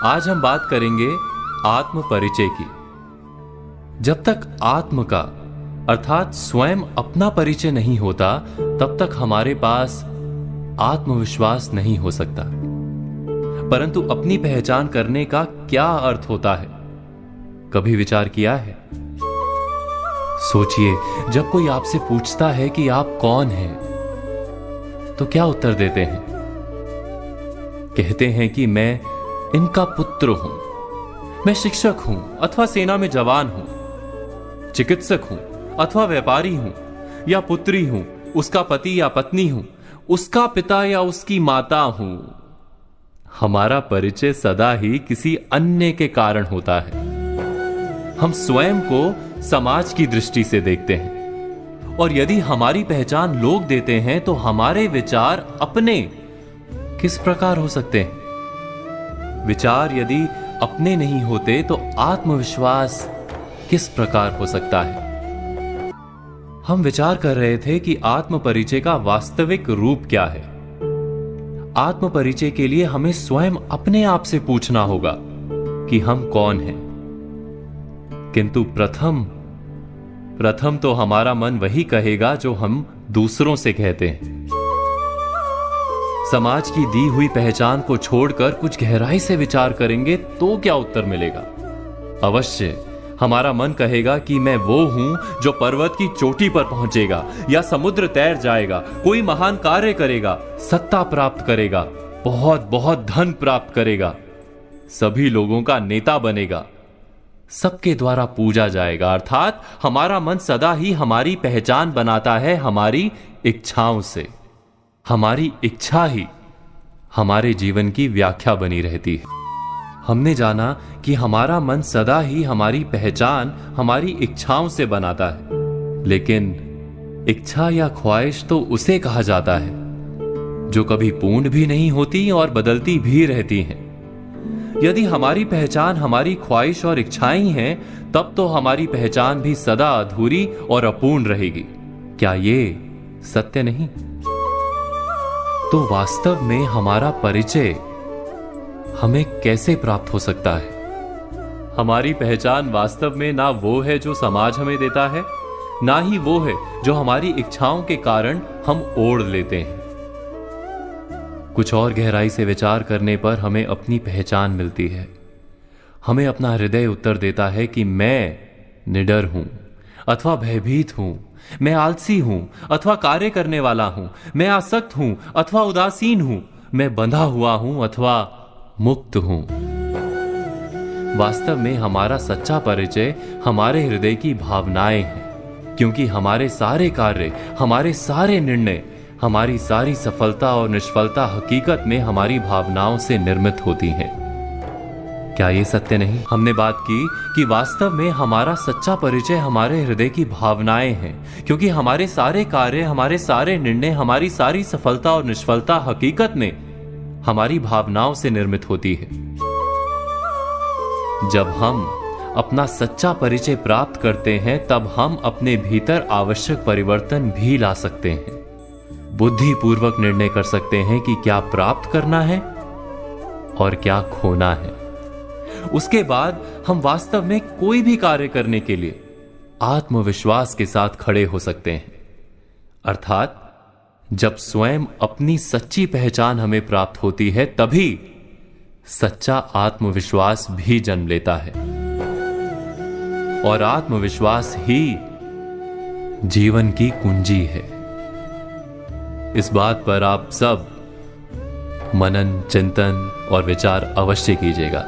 आज हम बात करेंगे आत्म परिचय की। जब तक आत्म का अर्थात स्वयं अपना परिचय नहीं होता, तब तक हमारे पास आत्मविश्वास नहीं हो सकता। परंतु अपनी पहचान करने का क्या अर्थ होता है, कभी विचार किया है? सोचिए, जब कोई आपसे पूछता है कि आप कौन हैं, तो क्या उत्तर देते हैं? कहते हैं कि मैं इनका पुत्र हूं, मैं शिक्षक हूं अथवा सेना में जवान हूं, चिकित्सक हूं अथवा व्यापारी हूं, या पुत्री हूं, उसका पति या पत्नी हूं, उसका पिता या उसकी माता हूं। हमारा परिचय सदा ही किसी अन्य के कारण होता है। हम स्वयं को समाज की दृष्टि से देखते हैं, और यदि हमारी पहचान लोग देते हैं तो हमारे विचार अपने किस प्रकार हो सकते हैं? विचार यदि अपने नहीं होते तो आत्मविश्वास किस प्रकार हो सकता है? हम विचार कर रहे थे कि आत्म परिचय का वास्तविक रूप क्या है। आत्म परिचय के लिए हमें स्वयं अपने आप से पूछना होगा कि हम कौन हैं। किंतु प्रथम तो हमारा मन वही कहेगा जो हम दूसरों से कहते हैं। समाज की दी हुई पहचान को छोड़कर कुछ गहराई से विचार करेंगे तो क्या उत्तर मिलेगा? अवश्य हमारा मन कहेगा कि मैं वो हूं जो पर्वत की चोटी पर पहुंचेगा, या समुद्र तैर जाएगा, कोई महान कार्य करेगा, सत्ता प्राप्त करेगा, बहुत बहुत धन प्राप्त करेगा, सभी लोगों का नेता बनेगा, सबके द्वारा पूजा जाएगा। अर्थात हमारा मन सदा ही हमारी पहचान बनाता है हमारी इच्छाओं से। हमारी इच्छा ही हमारे जीवन की व्याख्या बनी रहती है। हमने जाना कि हमारा मन सदा ही हमारी पहचान हमारी इच्छाओं से बनाता है, लेकिन इच्छा या ख्वाहिश तो उसे कहा जाता है जो कभी पूर्ण भी नहीं होती और बदलती भी रहती हैं। यदि हमारी पहचान हमारी ख्वाहिश और इच्छाएं ही हैं, तब तो हमारी पहचान भी सदा अधूरी और अपूर्ण रहेगी। क्या ये सत्य नहीं? तो वास्तव में हमारा परिचय हमें कैसे प्राप्त हो सकता है? हमारी पहचान वास्तव में ना वो है जो समाज हमें देता है, ना ही वो है जो हमारी इच्छाओं के कारण हम ओढ़ लेते हैं। कुछ और गहराई से विचार करने पर हमें अपनी पहचान मिलती है। हमें अपना हृदय उत्तर देता है कि मैं निडर हूं अथवा भयभीत हूं, मैं आलसी हूं अथवा कार्य करने वाला हूं, मैं आसक्त हूं अथवा उदासीन हूं, मैं बंधा हुआ हूं अथवा मुक्त हूं। वास्तव में हमारा सच्चा परिचय हमारे हृदय की भावनाएं हैं, क्योंकि हमारे सारे कार्य, हमारे सारे निर्णय, हमारी सारी सफलता और निष्फलता हकीकत में हमारी भावनाओं से निर्मित होती हैं। क्या ये सत्य नहीं? हमने बात की कि वास्तव में हमारा सच्चा परिचय हमारे हृदय की भावनाएं हैं, क्योंकि हमारे सारे कार्य, हमारे सारे निर्णय, हमारी सारी सफलता और निष्फलता हकीकत में हमारी भावनाओं से निर्मित होती है। जब हम अपना सच्चा परिचय प्राप्त करते हैं, तब हम अपने भीतर आवश्यक परिवर्तन भी ला सकते हैं। बुद्धिपूर्वक निर्णय कर सकते हैं कि क्या प्राप्त करना है और क्या खोना है। उसके बाद हम वास्तव में कोई भी कार्य करने के लिए आत्मविश्वास के साथ खड़े हो सकते हैं। अर्थात जब स्वयं अपनी सच्ची पहचान हमें प्राप्त होती है, तभी सच्चा आत्मविश्वास भी जन्म लेता है, और आत्मविश्वास ही जीवन की कुंजी है। इस बात पर आप सब मनन, चिंतन और विचार अवश्य कीजिएगा।